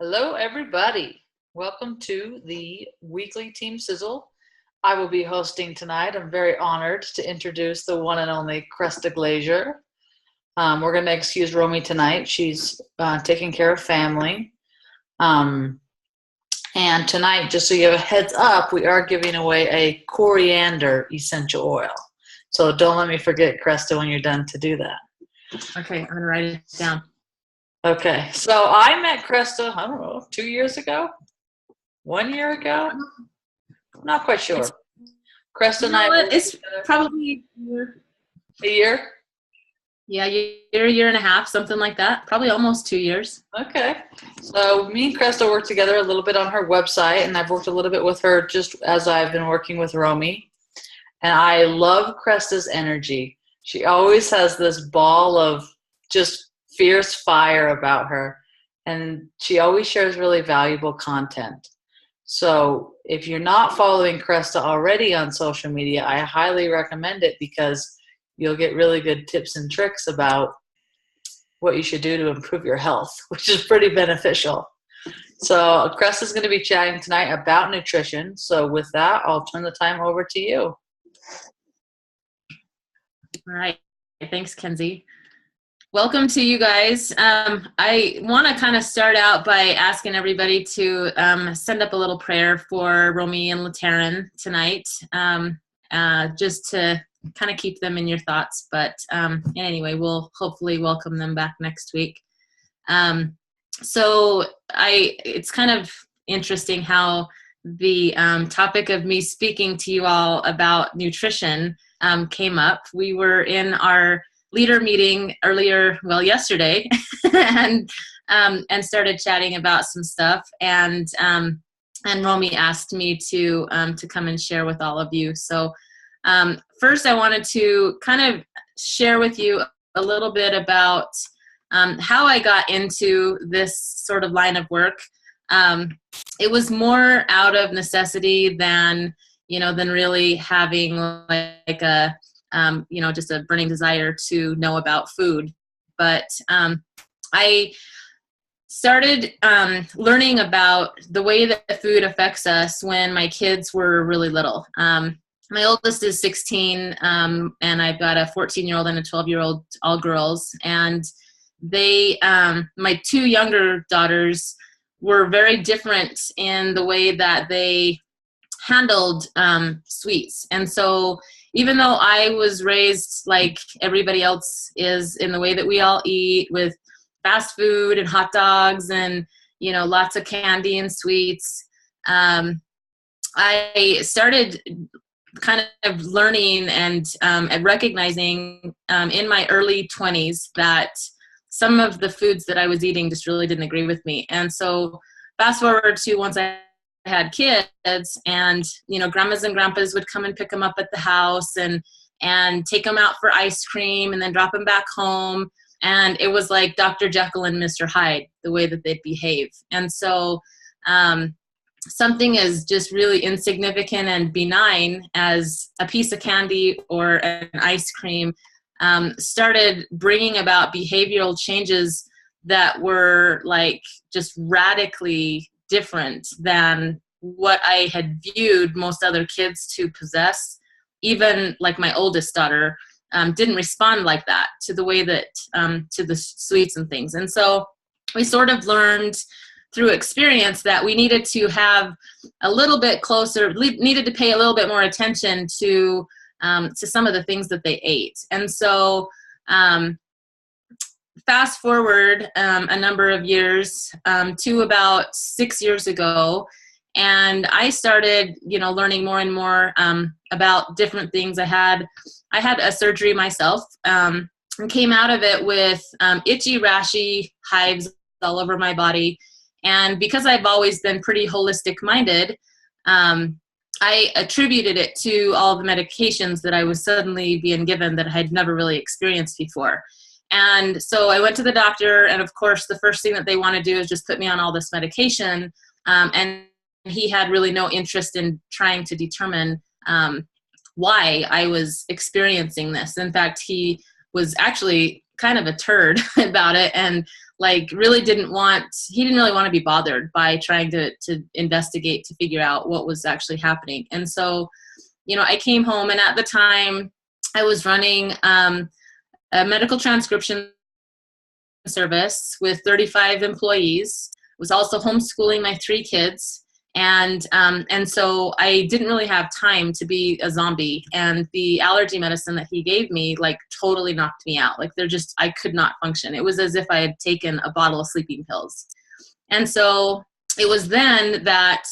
Hello, everybody. Welcome to the weekly Team Sizzle. I will be hosting tonight. I'm very honored to introduce the one and only Cresta Glazier. We're going to excuse Romy tonight. She's taking care of family. And tonight, just so you have a heads up, we are giving away a coriander essential oil. So don't let me forget, Cresta, when you're done to do that. Okay, I'm going to write it down. Okay, so I met Cresta, I don't know, 2 years ago? 1 year ago? Not quite sure. Cresta and I. It's probably a year? Yeah, year and a half, something like that. Probably almost 2 years. Okay. So me and Cresta worked together a little bit on her website, and I've worked a little bit with her just as I've been working with Romy. And I love Cresta's energy. She always has this ball of just fierce fire about her, and she always shares really valuable content. So if you're not following Cresta already on social media, I highly recommend it because you'll get really good tips and tricks about what you should do to improve your health, which is pretty beneficial. So Cresta's going to be chatting tonight about nutrition. So with that, I'll turn the time over to you. All right. Thanks, Kenzie. Welcome to you guys. I want to kind of start out by asking everybody to send up a little prayer for Romy and Lateran tonight, just to kind of keep them in your thoughts. But anyway, we'll hopefully welcome them back next week. It's kind of interesting how the topic of me speaking to you all about nutrition came up. We were in our leader meeting yesterday, and started chatting about some stuff, and Romy asked me to come and share with all of you. So first I wanted to kind of share with you a little bit about how I got into this sort of line of work. It was more out of necessity than really having like a just a burning desire to know about food. But I started learning about the way that food affects us when my kids were really little. My oldest is 16, and I've got a 14-year-old and a 12-year-old, all girls. And they, my two younger daughters, were very different in the way that they handled sweets. And so even though I was raised like everybody else is in the way that we all eat, with fast food and hot dogs and lots of candy and sweets, I started kind of learning and recognizing in my early 20s that some of the foods that I was eating just really didn't agree with me. And so fast forward to once I had kids, and grandmas and grandpas would come and pick them up at the house and take them out for ice cream and then drop them back home, and it was like Dr. Jekyll and Mr. Hyde, the way that they'd behave. And so something as just really insignificant and benign as a piece of candy or an ice cream started bringing about behavioral changes that were like just radically different than what I had viewed most other kids to possess. Even like my oldest daughter didn't respond like that to the way that to the sweets and things. And so we sort of learned through experience that we needed to have a little bit closer, needed to pay a little bit more attention to some of the things that they ate. And so fast forward a number of years to about 6 years ago, and I started, learning more and more about different things. I had a surgery myself, and came out of it with itchy, rashy hives all over my body. And because I've always been pretty holistic minded, I attributed it to all the medications that I was suddenly being given that I had never really experienced before. And so I went to the doctor, and of course, the first thing that they want to do is just put me on all this medication. And he had really no interest in trying to determine why I was experiencing this. In fact, he was actually kind of a turd about it and like really he didn't really want to be bothered by trying to investigate to figure out what was actually happening. And so, I came home, and at the time I was running a medical transcription service with 35 employees. Was also homeschooling my 3 kids. And so I didn't really have time to be a zombie. And the allergy medicine that he gave me, like, totally knocked me out. Like, I could not function. It was as if I had taken a bottle of sleeping pills. And so it was then that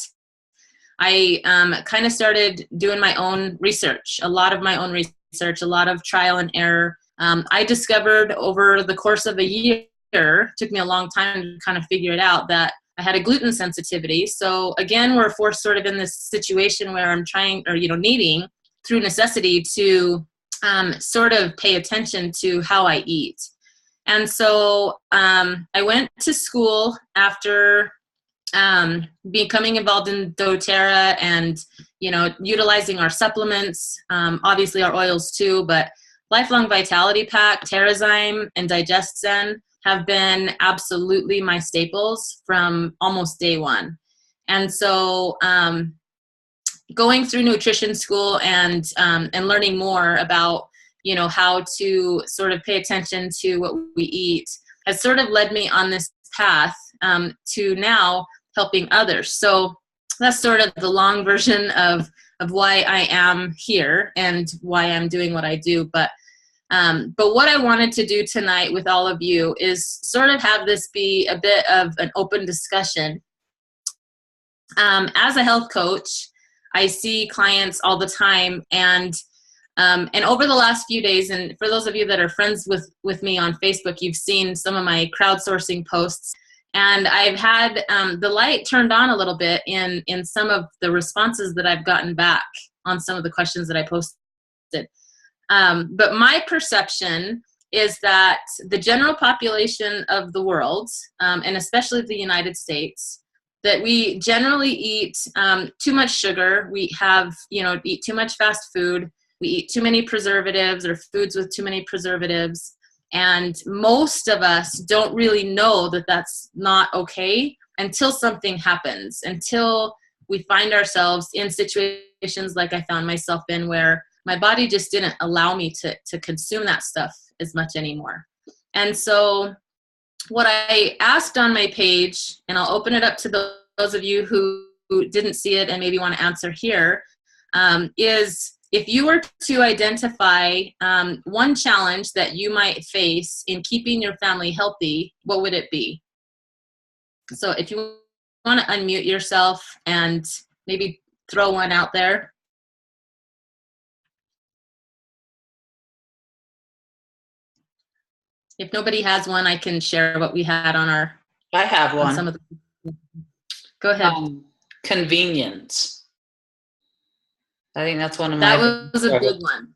I kind of started doing my own research, a lot of my own research, a lot of trial and error. I discovered over the course of a year, took me a long time to kind of figure it out, that I had a gluten sensitivity. So again, we're forced sort of in this situation where I'm trying, or, needing through necessity to sort of pay attention to how I eat. And so I went to school after becoming involved in doTERRA and, utilizing our supplements, obviously our oils too, but Lifelong Vitality Pack, Terrazyme, and DigestZen have been absolutely my staples from almost day one. And so going through nutrition school and learning more about, how to sort of pay attention to what we eat has sort of led me on this path to now helping others. So that's sort of the long version of why I am here and why I'm doing what I do. But what I wanted to do tonight with all of you is sort of have this be a bit of an open discussion. As a health coach, I see clients all the time, and over the last few days, and for those of you that are friends with me on Facebook, you've seen some of my crowdsourcing posts, and I've had the light turned on a little bit in some of the responses that I've gotten back on some of the questions that I posted. But my perception is that the general population of the world, and especially the United States, that we generally eat too much sugar. We have, eat too much fast food. We eat too many preservatives or foods with too many preservatives. And most of us don't really know that that's not okay until something happens, until we find ourselves in situations like I found myself in, where my body just didn't allow me to consume that stuff as much anymore. And so what I asked on my page, and I'll open it up to those of you who didn't see it and maybe want to answer here, is if you were to identify one challenge that you might face in keeping your family healthy, what would it be? So if you want to unmute yourself and maybe throw one out there. If nobody has one, I can share what we had on our. I have one. On some of the, go ahead. Convenience. I think that's one of my. That was a big one.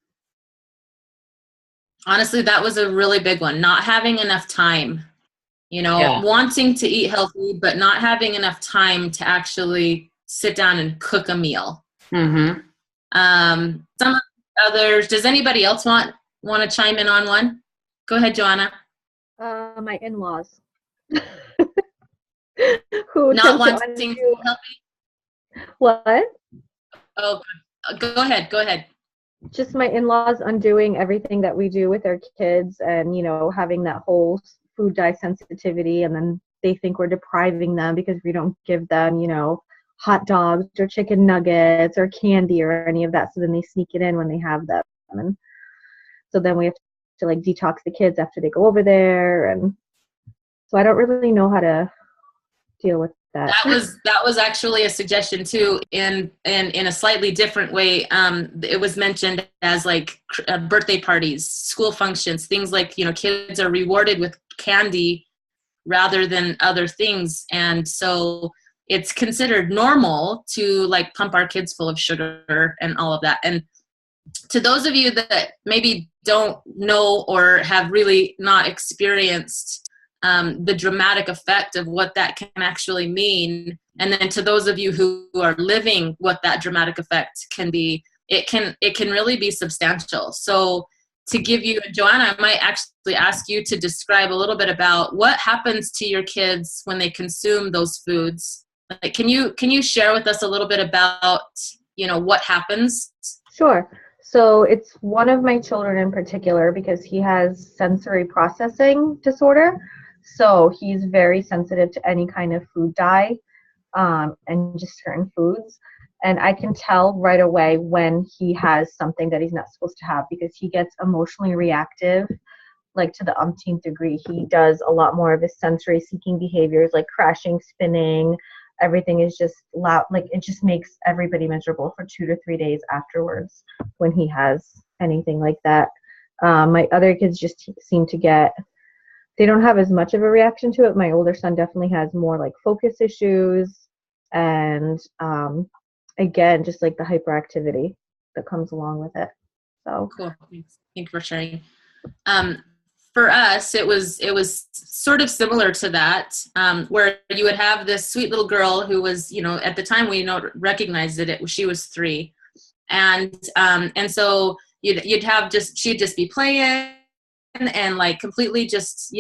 Honestly, that was a really big one. Not having enough time, wanting to eat healthy, but not having enough time to actually sit down and cook a meal. Mm-hmm. Some others. Does anybody else want to chime in on one? Go ahead, Joanna. My in-laws. Who not wanting to be healthy? What? Oh, go ahead. Just my in-laws undoing everything that we do with our kids, and having that whole food dye sensitivity, and then they think we're depriving them because we don't give them hot dogs or chicken nuggets or candy or any of that, so then they sneak it in when they have them, and so then we have to like detox the kids after they go over there. And so I don't really know how to deal with that. That was actually a suggestion too, in a slightly different way. It was mentioned as like birthday parties, school functions, things like, kids are rewarded with candy rather than other things. And so it's considered normal to like pump our kids full of sugar and all of that. And to those of you that maybe don't know or have really not experienced the dramatic effect of what that can actually mean, and then to those of you who are living what that dramatic effect can be, it can really be substantial. So to give you, Joanna, I might actually ask you to describe a little bit about what happens to your kids when they consume those foods. Like, can you share with us a little bit about, what happens? Sure. So it's one of my children in particular because he has sensory processing disorder. So he's very sensitive to any kind of food dye, and just certain foods. And I can tell right away when he has something that he's not supposed to have because he gets emotionally reactive, like to the umpteenth degree. He does a lot more of his sensory seeking behaviors, like crashing, spinning. Everything is just loud. Like it just makes everybody miserable for 2 to 3 days afterwards when he has anything like that. My other kids just seem to they don't have as much of a reaction to it. My older son definitely has more like focus issues and again, just like the hyperactivity that comes along with it. So cool. Thanks. Thank you for sharing. For us, it was sort of similar to that, where you would have this sweet little girl who was, at the time we recognized it. She was 3, and so you'd have she'd just be playing and like completely just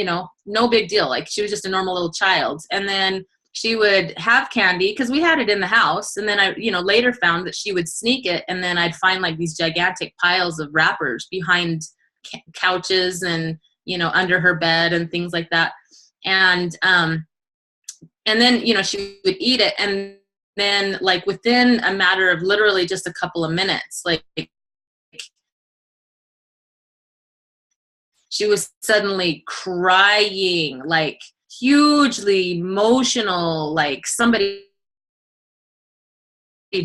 no big deal. Like she was just a normal little child, and then she would have candy because we had it in the house. And then I, later found that she would sneak it. And then I'd find like these gigantic piles of wrappers behind couches and, under her bed and things like that. And then, she would eat it. And then like within a matter of literally just a couple of minutes, like she was suddenly crying, like hugely emotional, like somebody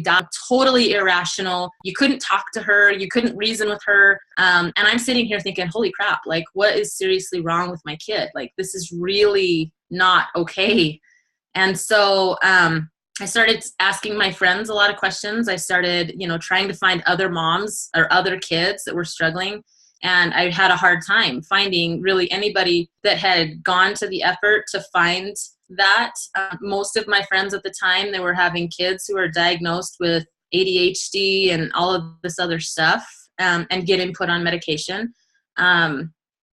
died, totally irrational. You couldn't talk to her. You couldn't reason with her. And I'm sitting here thinking, holy crap, like what is seriously wrong with my kid? Like this is really not okay. And so I started asking my friends a lot of questions. I started, trying to find other moms or other kids that were struggling. And I had a hard time finding really anybody that had gone to the effort to find that. Most of my friends at the time, they were having kids who were diagnosed with ADHD and all of this other stuff, and getting put on medication. And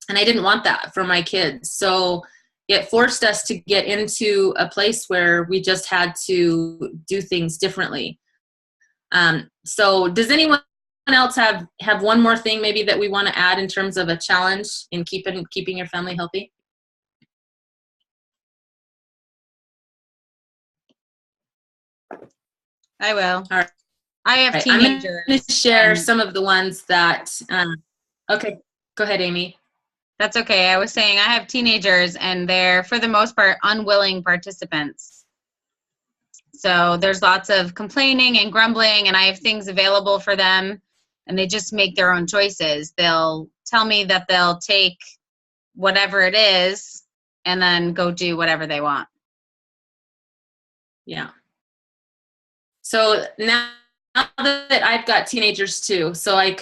I didn't want that for my kids. So it forced us to get into a place where we just had to do things differently. So does anyone else have one more thing maybe that we want to add in terms of a challenge in keeping your family healthy? I will. All right. I have teenagers. I'm going to share some of the ones that, okay, go ahead, Amy. That's okay. I was saying I have teenagers and they're, for the most part, unwilling participants. So there's lots of complaining and grumbling, and I have things available for them, and they just make their own choices. They'll tell me that they'll take whatever it is and then go do whatever they want. Yeah. So now that I've got teenagers too, so I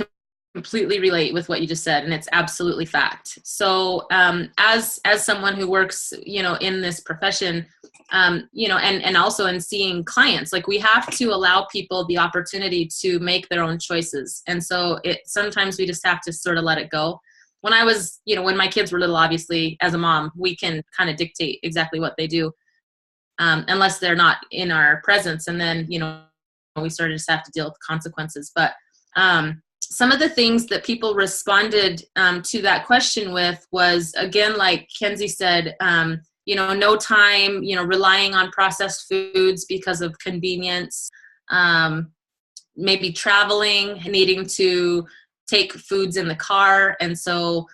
completely relate with what you just said, and it's absolutely fact. So as someone who works, in this profession, and also in seeing clients, like we have to allow people the opportunity to make their own choices. And so sometimes we just have to sort of let it go. When I was, when my kids were little, obviously as a mom, we can kind of dictate exactly what they do, unless they're not in our presence. And then, we sort of just have to deal with the consequences. But some of the things that people responded to that question with was, again, like Kenzie said, no time, relying on processed foods because of convenience, maybe traveling, needing to take foods in the car. And so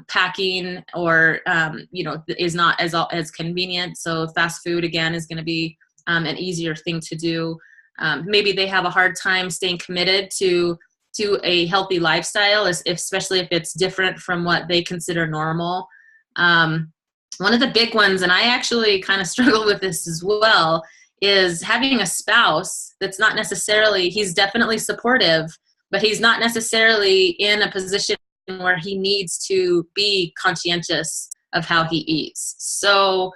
packing or, is not as convenient. So fast food, again, is going to be an easier thing to do. Maybe they have a hard time staying committed to a healthy lifestyle, especially if it's different from what they consider normal. One of the big ones, and I actually kind of struggle with this as well, is having a spouse that's not necessarily, he's definitely supportive, but he's not necessarily in a position where he needs to be conscientious of how he eats. So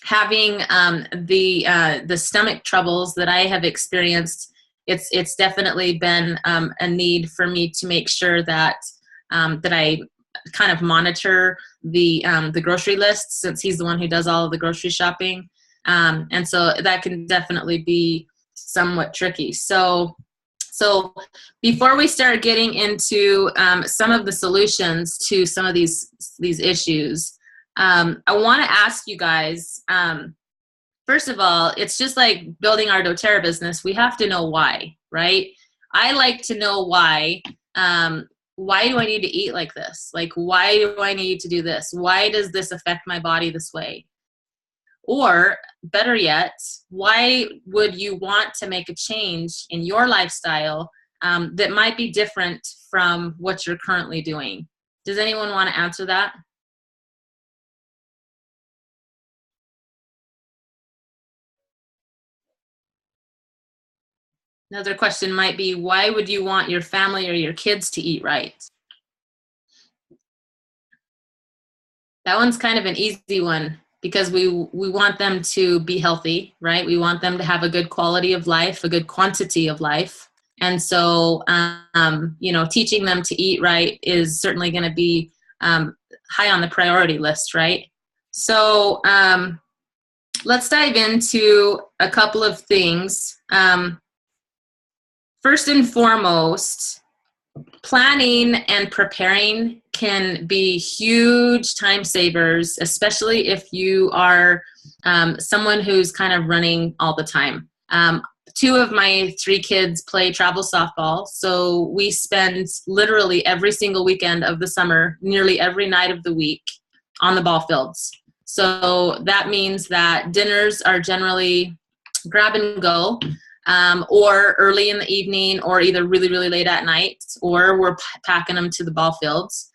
having the stomach troubles that I have experienced it's definitely been a need for me to make sure that that I kind of monitor the grocery list, since he's the one who does all of the grocery shopping. And so that can definitely be somewhat tricky. So before we start getting into some of the solutions to some of these issues, I want to ask you guys, first of all, it's just like building our doTERRA business. We have to know why, right? I like to know why. Why do I need to eat like this? Like, why do I need to do this? Why does this affect my body this way? Or better yet, why would you want to make a change in your lifestyle that might be different from what you're currently doing? Does anyone want to answer that? Another question might be, why would you want your family or your kids to eat right? That one's kind of an easy one, because we want them to be healthy, right? We want them to have a good quality of life, a good quantity of life. And so, teaching them to eat right is certainly going to be high on the priority list, right? So let's dive into a couple of things. First and foremost, planning and preparing can be huge time savers, especially if you are someone who's kind of running all the time. 2 of my 3 kids play travel softball, so we spend literally every single weekend of the summer, nearly every night of the week, on the ball fields. So that means that dinners are generally grab and go, or early in the evening, or either really, really late at night, or we're packing them to the ball fields.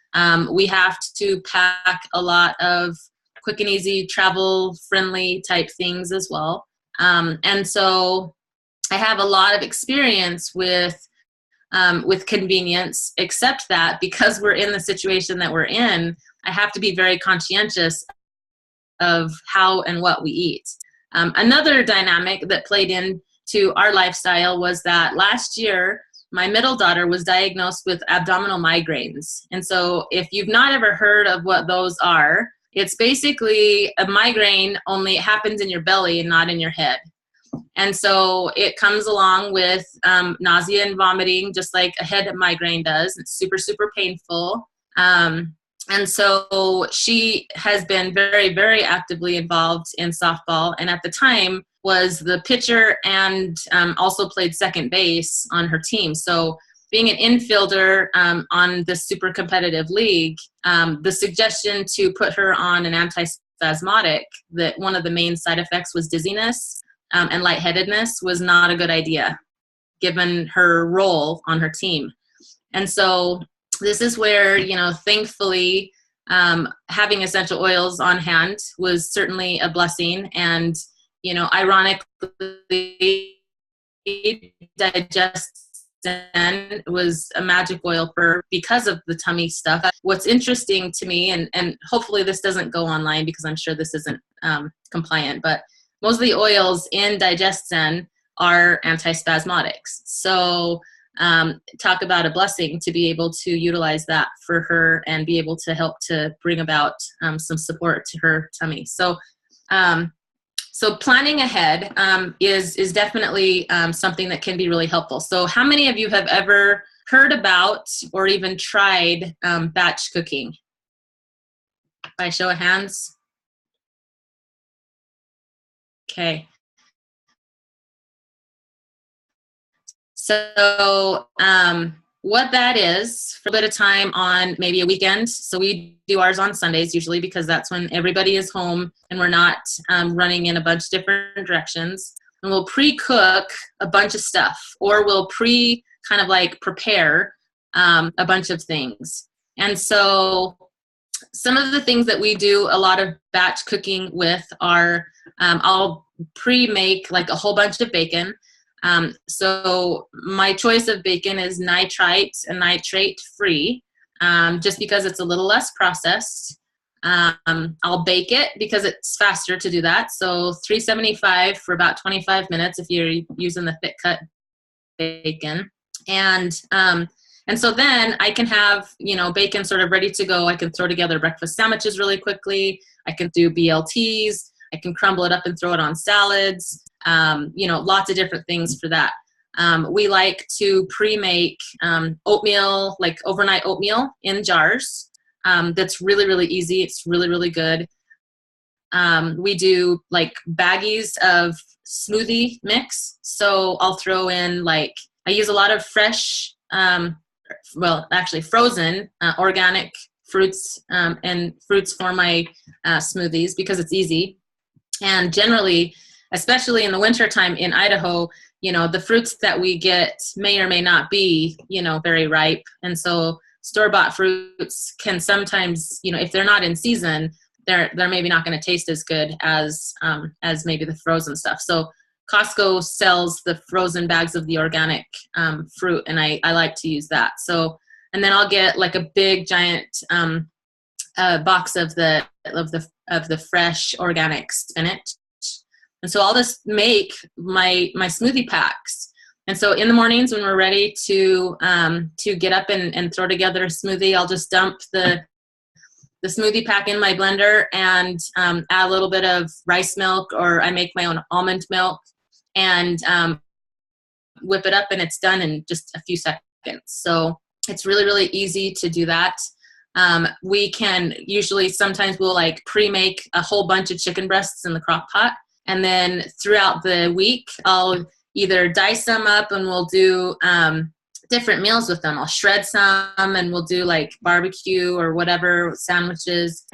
We have to pack a lot of quick and easy, travel-friendly type things as well. And so I have a lot of experience with convenience, except that because we're in the situation that we're in, I have to be very conscientious of how and what we eat. Another dynamic that played into our lifestyle was that last year, my middle daughter was diagnosed with abdominal migraines. And so if you've not ever heard of what those are, it's basically a migraine, only it happens in your belly and not in your head. And so it comes along with nausea and vomiting, just like a head migraine does. It's super, super painful. And so she has been very, very actively involved in softball, and at the time was the pitcher and also played second base on her team. So being an infielder on this super competitive league, the suggestion to put her on an antispasmodic, that one of the main side effects was dizziness and lightheadedness, was not a good idea given her role on her team. And so this is where, thankfully, having essential oils on hand was certainly a blessing. And, ironically, Digestin was a magic oil because of the tummy stuff. What's interesting to me, and hopefully this doesn't go online because I'm sure this isn't compliant, but most of the oils in Digestin are antispasmodics. So talk about a blessing to be able to utilize that for her and be able to help to bring about some support to her tummy. So planning ahead is definitely something that can be really helpful. So how many of you have ever heard about or even tried batch cooking? By show of hands. Okay. So what that is, for a bit of time on maybe a weekend. So we do ours on Sundays usually, because that's when everybody is home and we're not running in a bunch of different directions. And we'll pre-cook a bunch of stuff, or we'll prepare a bunch of things. And so some of the things that we do a lot of batch cooking with are, I'll pre-make like a whole bunch of bacon. So my choice of bacon is nitrite and nitrate free, just because it's a little less processed. I'll bake it because it's faster to do that. So 375 for about 25 minutes if you're using the thick cut bacon. And so then I can have, bacon sort of ready to go. I can throw together breakfast sandwiches really quickly. I can do BLTs. I can crumble it up and throw it on salads. Lots of different things for that. We like to pre-make oatmeal, like overnight oatmeal in jars. That's really, really easy. It's really, really good. We do like baggies of smoothie mix. So I'll throw in I use a lot of fresh, frozen organic fruits and fruits for my smoothies because it's easy. And generally, especially in the wintertime in Idaho, the fruits that we get may or may not be, very ripe. And so store-bought fruits can sometimes, if they're not in season, they're maybe not going to taste as good as maybe the frozen stuff. So Costco sells the frozen bags of the organic fruit, and I like to use that. So, and then I'll get like a big giant box of the fresh organic spinach. And so I'll just make my smoothie packs. And so in the mornings when we're ready to get up and throw together a smoothie, I'll just dump the smoothie pack in my blender and add a little bit of rice milk, or I make my own almond milk, and whip it up, and it's done in just a few seconds. So it's really, really easy to do that. We can sometimes we'll pre-make a whole bunch of chicken breasts in the crock pot. And then throughout the week, I'll either dice them up and we'll do different meals with them. I'll shred some and we'll do barbecue or whatever sandwiches.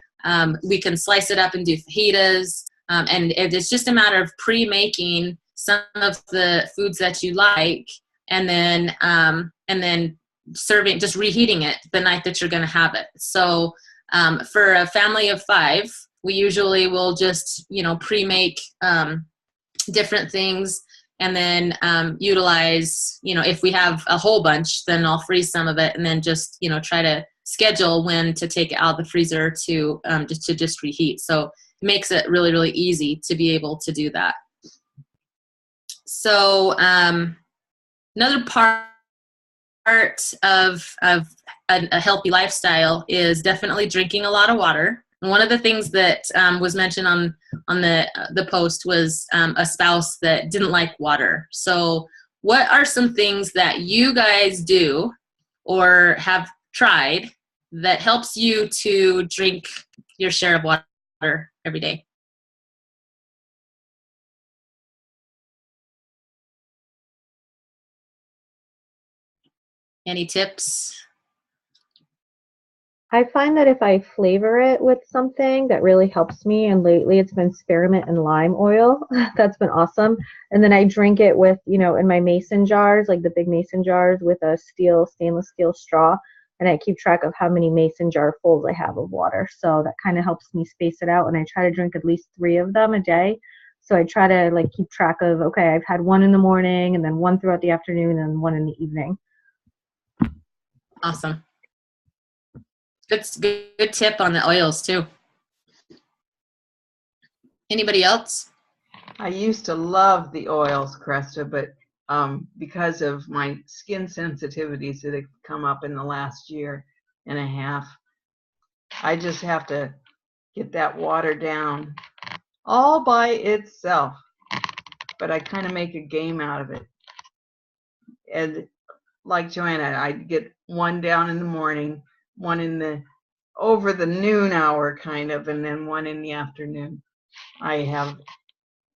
We can slice it up and do fajitas. And it's just a matter of pre-making some of the foods that you like, and then serving, just reheating it the night that you're going to have it. So for a family of 5, we usually will just, pre-make different things, and then utilize, if we have a whole bunch, then I'll freeze some of it, and then just, try to schedule when to take it out of the freezer to just reheat. So it makes it really, really easy to be able to do that. So another part of a healthy lifestyle is definitely drinking a lot of water. And one of the things that was mentioned on the post was a spouse that didn't like water. So what are some things that you guys do or have tried that helps you to drink your share of water every day? Any tips? I find that if I flavor it with something, that really helps me. And lately it's been spearmint and lime oil. That's been awesome. And then I drink it with, in my mason jars, like the big mason jars, with a stainless steel straw. And I keep track of how many mason jar fulls I have of water. So that kind of helps me space it out. And I try to drink at least 3 of them a day. So I try to keep track of, okay, I've had 1 in the morning, and then 1 throughout the afternoon, and 1 in the evening. Awesome. Good tip on the oils too. Anybody else? I used to love the oils, Cresta, but because of my skin sensitivities that have come up in the last year and a half, I just have to get that water down all by itself. But I kind of make a game out of it. And like Joanna, I get 1 down in the morning, 1 over the noon hour kind of, and then 1 in the afternoon. I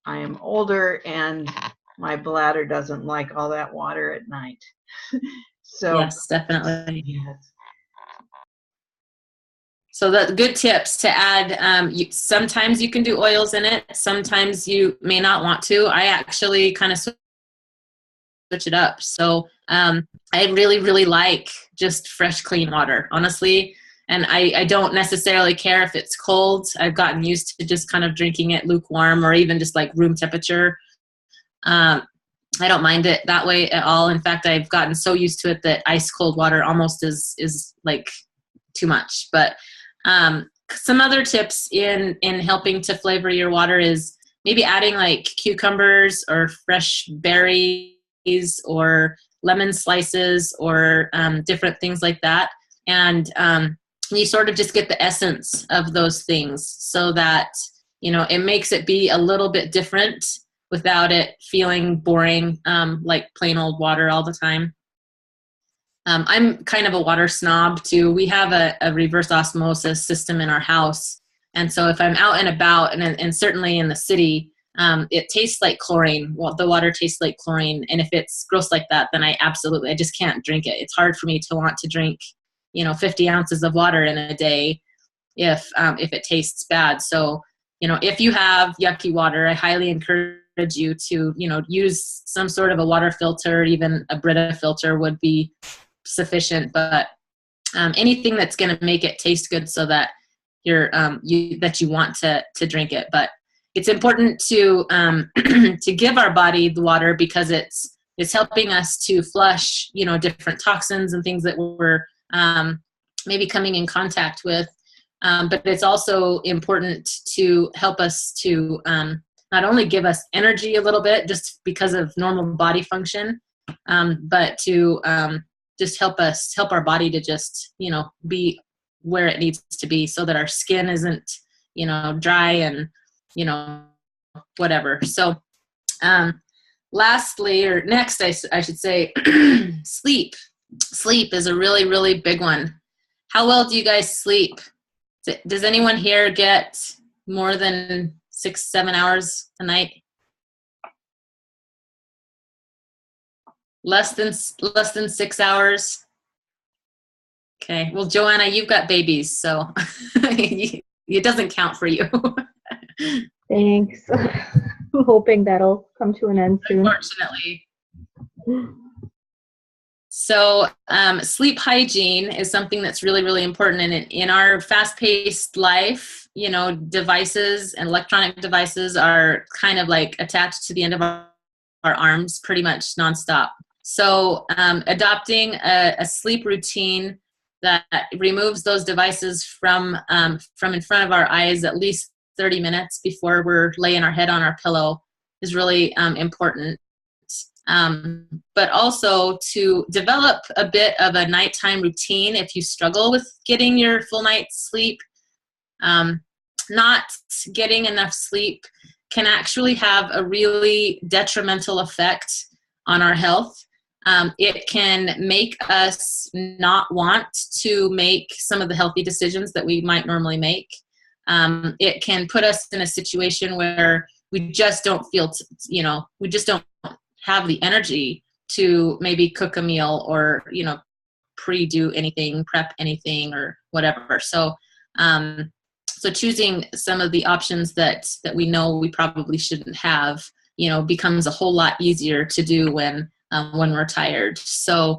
am older and my bladder doesn't like all that water at night. So yes, definitely. Yes. So that's good tips to add. Sometimes you can do oils in it. Sometimes you may not want to. I actually kind of switch it up. So I really, really like just fresh, clean water, honestly. And I don't necessarily care if it's cold. I've gotten used to just kind of drinking it lukewarm or even just room temperature. I don't mind it that way at all. In fact, I've gotten so used to it that ice cold water almost is too much. But some other tips in helping to flavor your water is maybe adding cucumbers or fresh berries or lemon slices or different things like that. And you sort of just get the essence of those things so that, it makes it be a little bit different without it feeling boring, like plain old water all the time. I'm kind of a water snob too. We have a reverse osmosis system in our house. And so if I'm out and about, and certainly in the city, it tastes like chlorine. Well, the water tastes like chlorine. And if it's gross like that, then I just can't drink it. It's hard for me to want to drink, 50 ounces of water in a day if it tastes bad. So, if you have yucky water, I highly encourage you to, use some sort of a water filter. Even a Brita filter would be sufficient, but anything that's going to make it taste good so that that you want to drink it. But it's important to to give our body the water because it's helping us to flush, different toxins and things that we're maybe coming in contact with. But it's also important to help us to not only give us energy a little bit just because of normal body function, but to just help our body to just, be where it needs to be so that our skin isn't, dry and, whatever. So lastly, or next, I should say, sleep. Sleep is a really, really big one. How well do you guys sleep? Does anyone here get more than 6-7 hours a night? Less than 6 hours? Okay. Well, Joanna, you've got babies, so it doesn't count for you. Thanks. I'm hoping that'll come to an end soon. Unfortunately. So sleep hygiene is something that's really, really important. And in our fast-paced life, devices and electronic devices are kind of like attached to the end of our arms pretty much nonstop. So adopting a sleep routine that removes those devices from in front of our eyes at least 30 minutes before we're laying our head on our pillow is really important. But also to develop a bit of a nighttime routine if you struggle with getting your full night's sleep. Not getting enough sleep can actually have a really detrimental effect on our health. It can make us not want to make some of the healthy decisions that we might normally make. It can put us in a situation where we just don't feel, we just don't have the energy to maybe cook a meal or, pre-do anything, prep anything or whatever. So, so choosing some of the options that we know we probably shouldn't have, becomes a whole lot easier to do when we're tired. So,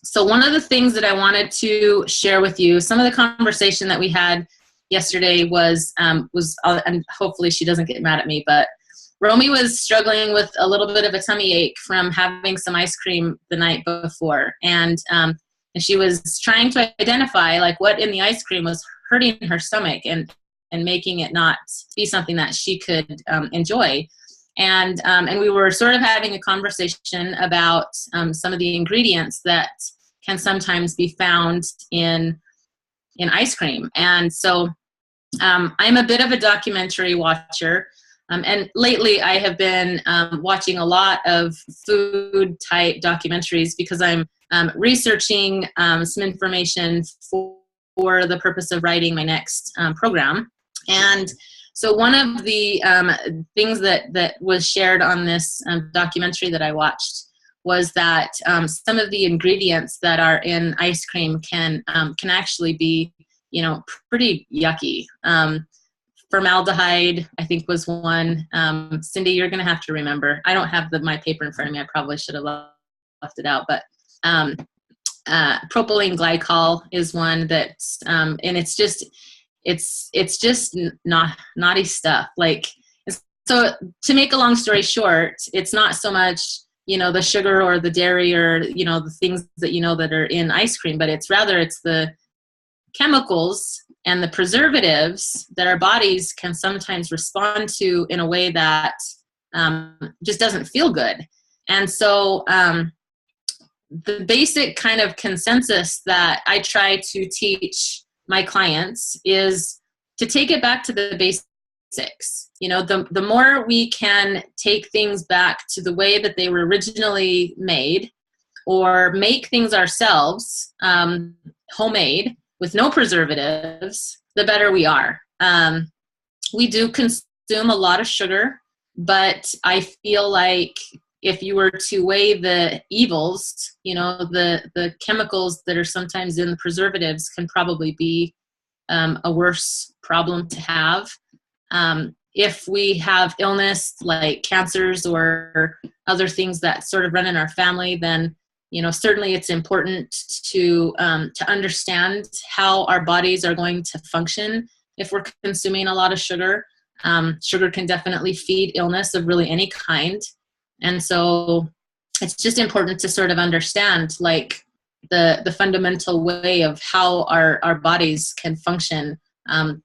so one of the things that I wanted to share with you, some of the conversation that we had yesterday was, and hopefully she doesn't get mad at me, but Romy was struggling with a little bit of a tummy ache from having some ice cream the night before. And she was trying to identify like what in the ice cream was hurting her stomach and making it not be something that she could enjoy. And we were sort of having a conversation about some of the ingredients that can sometimes be found in ice cream. And so I'm a bit of a documentary watcher. And lately I have been watching a lot of food type documentaries because I'm researching some information for the purpose of writing my next program. And so one of the things that was shared on this documentary that I watched was that some of the ingredients that are in ice cream can actually be, pretty yucky. Formaldehyde, I think, was one. Cindy, you're going to have to remember. I don't have my paper in front of me. I probably should have left it out. But propylene glycol is one that's, and it's just naughty stuff. Like, so to make a long story short, it's not so much, the sugar or the dairy or, the things that, that are in ice cream, but it's the chemicals and the preservatives that our bodies can sometimes respond to in a way that just doesn't feel good. And so the basic kind of consensus that I try to teach my clients is to take it back to the basics. You know, the more we can take things back to the way that they were originally made, or make things ourselves, homemade, with no preservatives, the better we are. We do consume a lot of sugar, but I feel like if you were to weigh the evils, you know, the chemicals that are sometimes in the preservatives can probably be a worse problem to have. If we have illness like cancers or other things that sort of run in our family, then, you know, certainly it's important to understand how our bodies are going to function if we're consuming a lot of sugar. Sugar can definitely feed illness of really any kind. And so it's just important to sort of understand like the fundamental way of how our bodies can function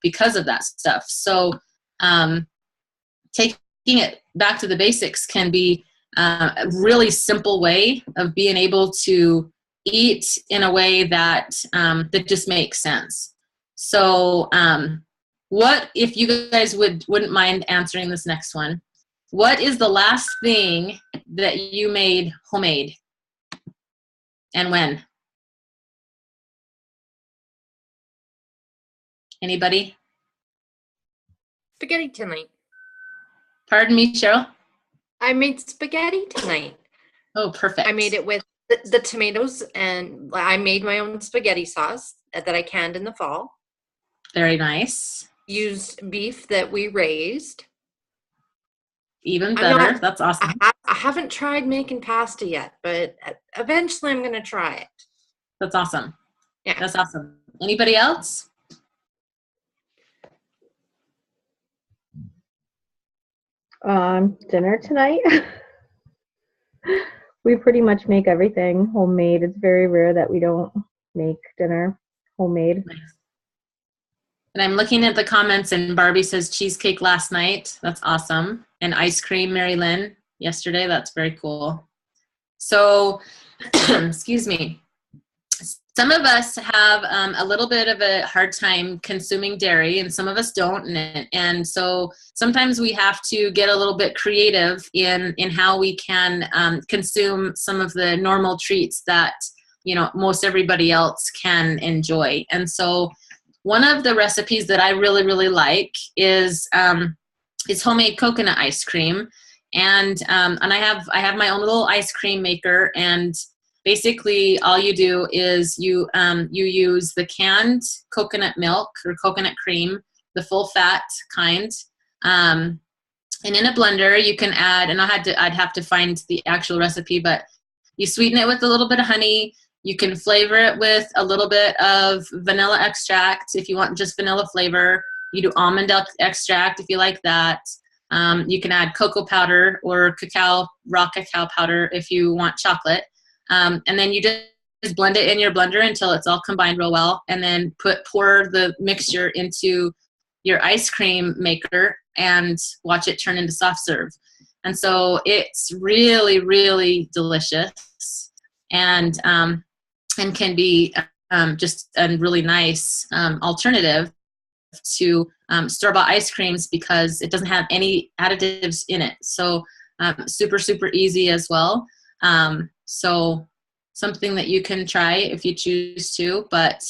because of that stuff. So taking it back to the basics can be a really simple way of being able to eat in a way that that just makes sense. So what, if you guys wouldn't mind answering this next one, what is the last thing that you made homemade and when? Anybody? Spaghetti tonight. Pardon me, Cheryl? I made spaghetti tonight. Oh, perfect. I made it with the tomatoes, and I made my own spaghetti sauce that I canned in the fall. Very nice. Used beef that we raised. Even better. That's awesome. I haven't tried making pasta yet, but eventually I'm going to try it. That's awesome. Yeah. That's awesome. Anybody else? Dinner tonight. We pretty much make everything homemade. It's very rare that we don't make dinner homemade. Nice. And I'm looking at the comments, and Barbie says cheesecake last night. That's awesome. And ice cream, Mary Lynn, yesterday. That's very cool. So, excuse me. Some of us have a little bit of a hard time consuming dairy, and some of us don't. And so sometimes we have to get a little bit creative in how we can consume some of the normal treats that, you know, most everybody else can enjoy. And so one of the recipes that I really, really like is homemade coconut ice cream. And I have my own little ice cream maker, and basically all you do is you use the canned coconut milk or coconut cream, the full fat kind. And in a blender you can add, and I'd have to find the actual recipe, but you sweeten it with a little bit of honey. You can flavor it with a little bit of vanilla extract if you want just vanilla flavor. You do almond extract if you like that. You can add cocoa powder or raw cacao powder if you want chocolate. And then you just blend it in your blender until it's all combined real well, and then pour the mixture into your ice cream maker and watch it turn into soft serve. And so it's really, really delicious, and can be just a really nice alternative to store-bought ice creams because it doesn't have any additives in it. So super, super easy as well. So something that you can try if you choose to, but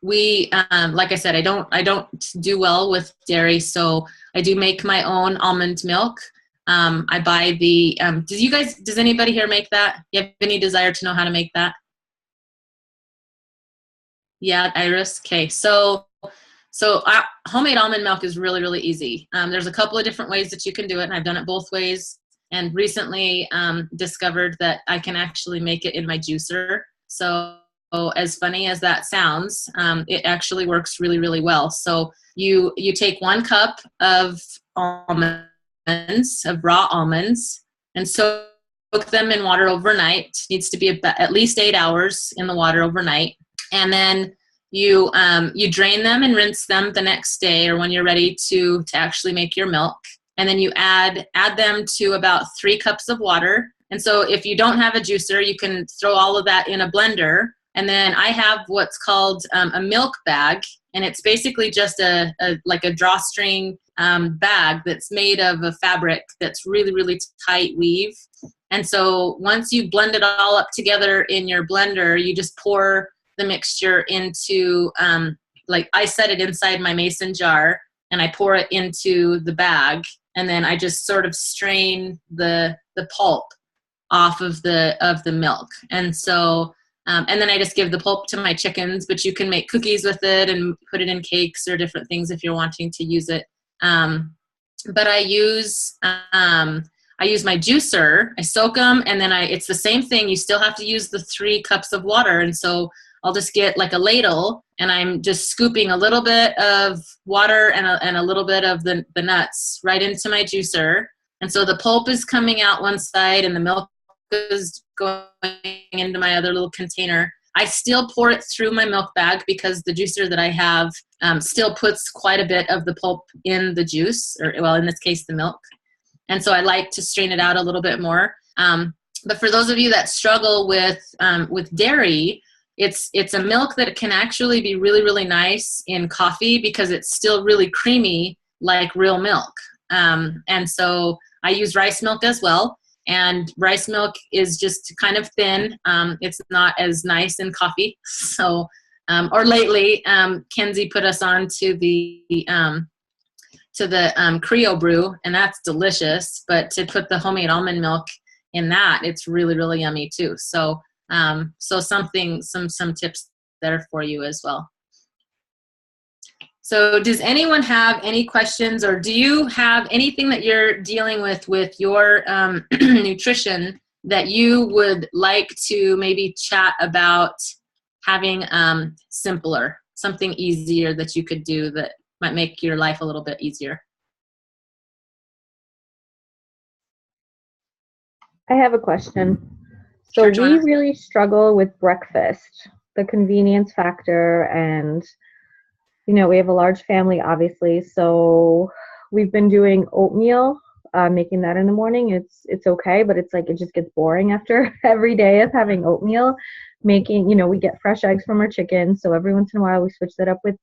we, like I said, I don't do well with dairy, so I do make my own almond milk. I buy the, does anybody here make that? You have any desire to know how to make that? Yeah, Iris? Okay, so homemade almond milk is really, really easy. There's a couple of different ways that you can do it, and I've done it both ways, and recently discovered that I can actually make it in my juicer. So as funny as that sounds, it actually works really, really well. So you take 1 cup of almonds, of raw almonds, and soak them in water overnight. Needs to be at least 8 hours in the water overnight. And then you drain them and rinse them the next day or when you're ready to actually make your milk. and then you add them to about 3 cups of water. And so if you don't have a juicer, you can throw all of that in a blender. And then I have what's called a milk bag, and it's basically just like a drawstring bag that's made of a fabric that's really, really tight weave. And so once you blend it all up together in your blender, you just pour the mixture into, like I set it inside my mason jar, and I pour it into the bag, and then I just sort of strain the pulp off of the milk. And so and then I just give the pulp to my chickens, but you can make cookies with it and put it in cakes or different things if you're wanting to use it. But I use my juicer. I soak them, and then it's the same thing. You still have to use the 3 cups of water. And so I'll just get like a ladle, and I'm just scooping a little bit of water and a little bit of the nuts right into my juicer. And so the pulp is coming out one side, and the milk is going into my other little container. I still pour it through my milk bag because the juicer that I have still puts quite a bit of the pulp in the juice, or well, in this case, the milk. And so I like to strain it out a little bit more. But for those of you that struggle with dairy, it's a milk that can actually be really, really nice in coffee because it's still really creamy like real milk. And so I use rice milk as well. And rice milk is just kind of thin. It's not as nice in coffee. So, or lately, Kenzie put us on to the Creo brew, and that's delicious. But to put the homemade almond milk in that, it's really, really yummy too. So, some tips there for you as well. So does anyone have any questions, or do you have anything that you're dealing with your nutrition that you would like to maybe chat about having simpler, something easier that you could do that might make your life a little bit easier? I have a question. So Sure, we Joanna. really struggle with breakfast, the convenience factor, and we have a large family, obviously, so we've been doing oatmeal, making that in the morning. It's okay, but it's like it just gets boring after every day of having oatmeal. We get fresh eggs from our chickens, so every once in a while we switch that up with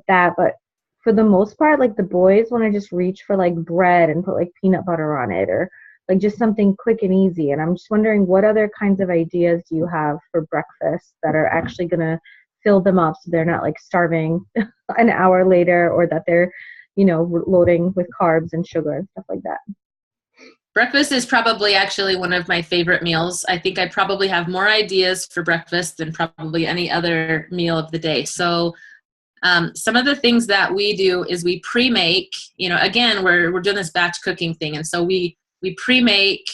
that. But for the most part, like the boys want to just reach for like bread and put like peanut butter on it, or like just something quick and easy. And I'm just wondering, what other kinds of ideas do you have for breakfast that are actually going to fill them up so they're not like starving an hour later, or that they're, loading with carbs and sugar and stuff like that? Breakfast is probably actually one of my favorite meals. I think I probably have more ideas for breakfast than probably any other meal of the day. So some of the things that we do is we pre-make, again, we're doing this batch cooking thing. And so we pre-make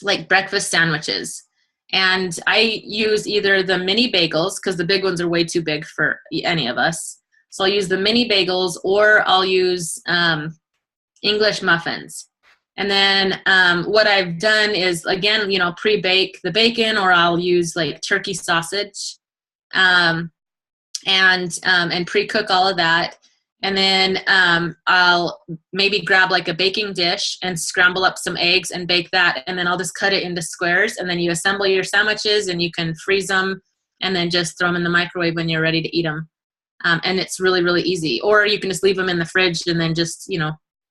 like breakfast sandwiches. And I use either the mini bagels, because the big ones are way too big for any of us. So I'll use the mini bagels, or I'll use English muffins. And then what I've done is, again, pre-bake the bacon, or I'll use like turkey sausage and pre-cook all of that. And then I'll maybe grab like a baking dish and scramble up some eggs and bake that. And then I'll just cut it into squares. And then you assemble your sandwiches, and you can freeze them and then just throw them in the microwave when you're ready to eat them. And it's really, really easy. Or you can just leave them in the fridge and then just,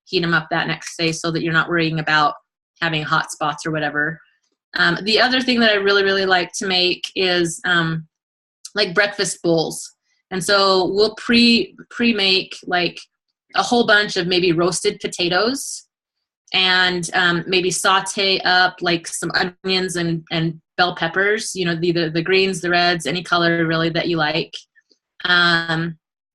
heat them up that next day so that you're not worrying about having hot spots or whatever. The other thing that I really, really like to make is like breakfast bowls. And so we'll pre-make like a whole bunch of maybe roasted potatoes, and maybe saute up like some onions and bell peppers, the greens, the reds, any color really that you like.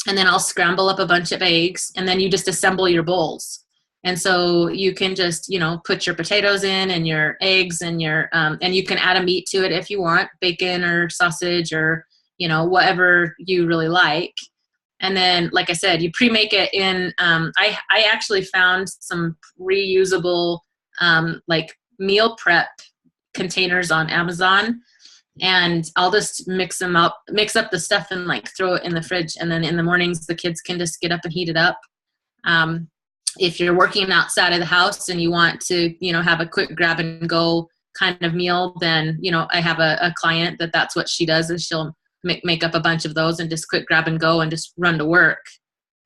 And then I'll scramble up a bunch of eggs, and then you just assemble your bowls. And so you can just, put your potatoes in and your eggs and and you can add a meat to it if you want, bacon or sausage or, whatever you really like. And then, like I said, you pre-make it in, I actually found some reusable, like meal prep containers on Amazon, and I'll just mix up the stuff and like throw it in the fridge. And then in the mornings, the kids can just get up and heat it up. if you're working outside of the house and you want to, have a quick grab and go kind of meal, then, I have a client that's what she does, is she'll make up a bunch of those and just quick grab and go and just run to work.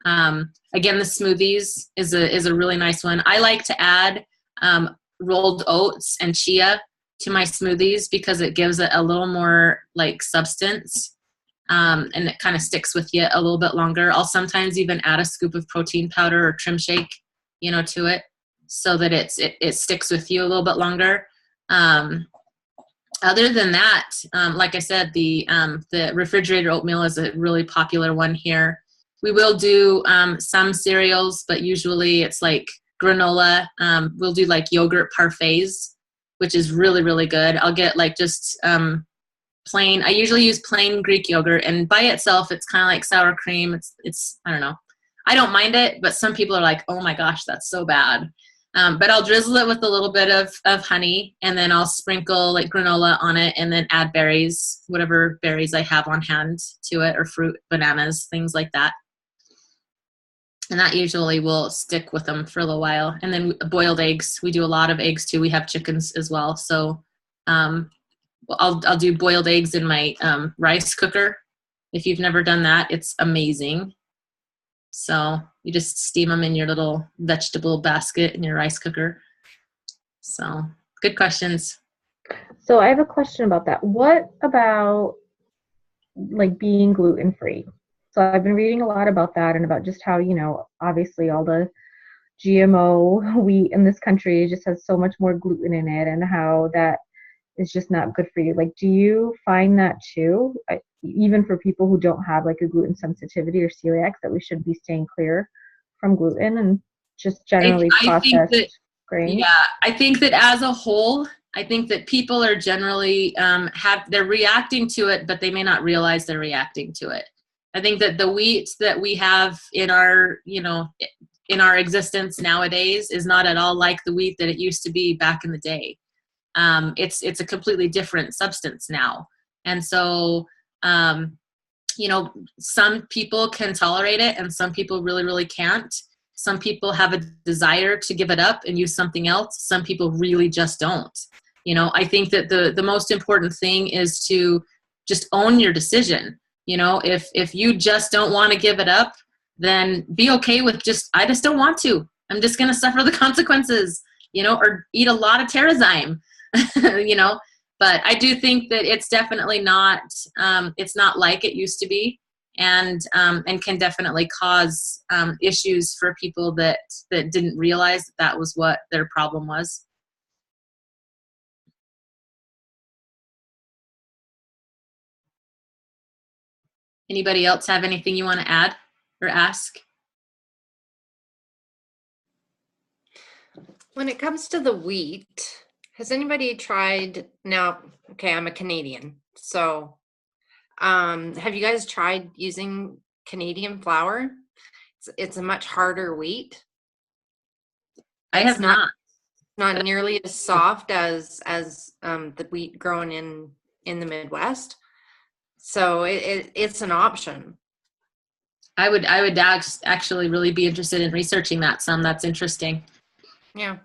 Again, the smoothies is a really nice one. I like to add rolled oats and chia to my smoothies because it gives it a little more like substance, and it kind of sticks with you a little bit longer. I'll sometimes even add a scoop of protein powder or trim shake, to it, so that it sticks with you a little bit longer. Other than that, like I said, the refrigerator oatmeal is a really popular one here. We will do some cereals, but usually it's like granola. We'll do like yogurt parfaits, which is really, really good. I'll get like just plain. I usually use plain Greek yogurt, and by itself, it's kind of like sour cream. It's I don't know. I don't mind it, but some people are like, oh my gosh, that's so bad. But I'll drizzle it with a little bit of honey, and then I'll sprinkle like granola on it, and then add berries, whatever berries I have on hand to it, or fruit, bananas, things like that. And that usually will stick with them for a little while. And then boiled eggs. We do a lot of eggs too. We have chickens as well. So I'll do boiled eggs in my rice cooker. If you've never done that, it's amazing. So you just steam them in your little vegetable basket in your rice cooker. So good questions. So I have a question about that. What about like being gluten-free? So I've been reading a lot about that and about just how, obviously all the GMO wheat in this country just has so much more gluten in it, and how that is just not good for you. Like, do you find that too? Even for people who don't have like a gluten sensitivity or celiac, that we should be staying clear from gluten and just generally processed grains? Yeah, I think that as a whole, I think that people are generally they're reacting to it, but they may not realize they're reacting to it. I think that the wheat that we have in our, in our existence nowadays is not at all like the wheat that it used to be back in the day. It's a completely different substance now. And so, some people can tolerate it and some people really, really can't. Some people have a desire to give it up and use something else. Some people really just don't. I think that the most important thing is to just own your decision. If you just don't want to give it up, then be okay with I just don't want to. I'm just going to suffer the consequences, or eat a lot of Terrazyme. But I do think that it's definitely not, it's not like it used to be, and can definitely cause issues for people that didn't realize that was what their problem was. Anybody else have anything you want to add or ask? When it comes to the wheat, has anybody tried now? Okay, I'm a Canadian. So have you guys tried using Canadian flour? It's a much harder wheat. I have not. Not nearly as soft as the wheat grown in the Midwest. So it's an option. I would actually really be interested in researching that some. That's interesting. Yeah.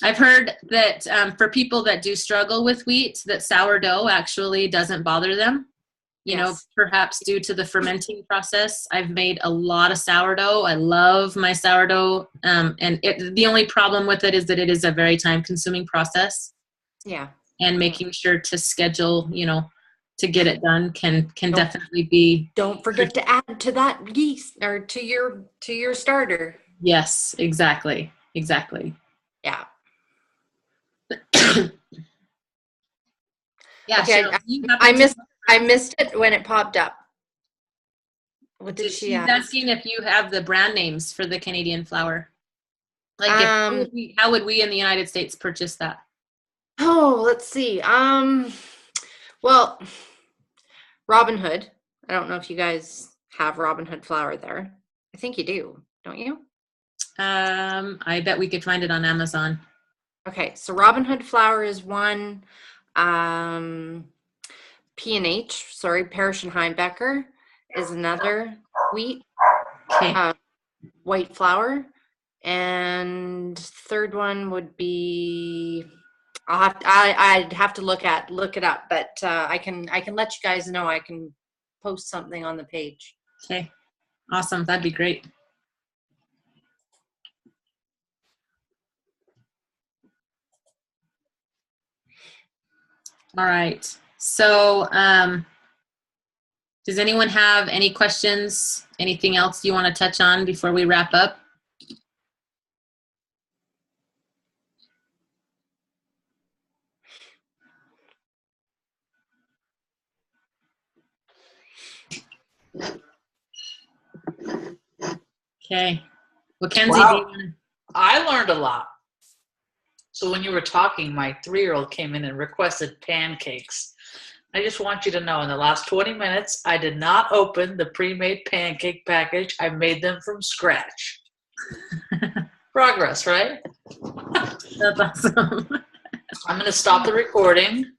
I've heard that for people that do struggle with wheat, that sourdough actually doesn't bother them. Perhaps due to the fermenting process. I've made a lot of sourdough. I love my sourdough. And the only problem with it is that it is a very time-consuming process. Yeah. And making sure to schedule, to get it done can definitely be. Don't forget to add to that yeast or to your starter. Yes, exactly. Yeah. Yeah. Okay, I missed it when it popped up. What did she ask? She's asking if you have the brand names for the Canadian flour. Like, how would we in the United States purchase that? Oh, let's see. Well, Robin Hood. I don't know if you guys have Robin Hood flour there. I think you do, don't you? I bet we could find it on Amazon. Okay, so Robin Hood flour is one. P&H, Parrish and Heimbecker is another wheat. Okay. White flour And third one would be, I'd have to look it up, but I can let you guys know. I can post something on the page. Okay, awesome. That'd be great. All right. So, does anyone have any questions? Anything else you want to touch on before we wrap up? Okay. Well, Kenzie, Wow. do you want to? I learned a lot. So when you were talking, my 3-year-old came in and requested pancakes. I just want you to know, in the last 20 minutes, I did not open the pre-made pancake package. I made them from scratch. Progress, right? That's awesome. I'm going to stop the recording.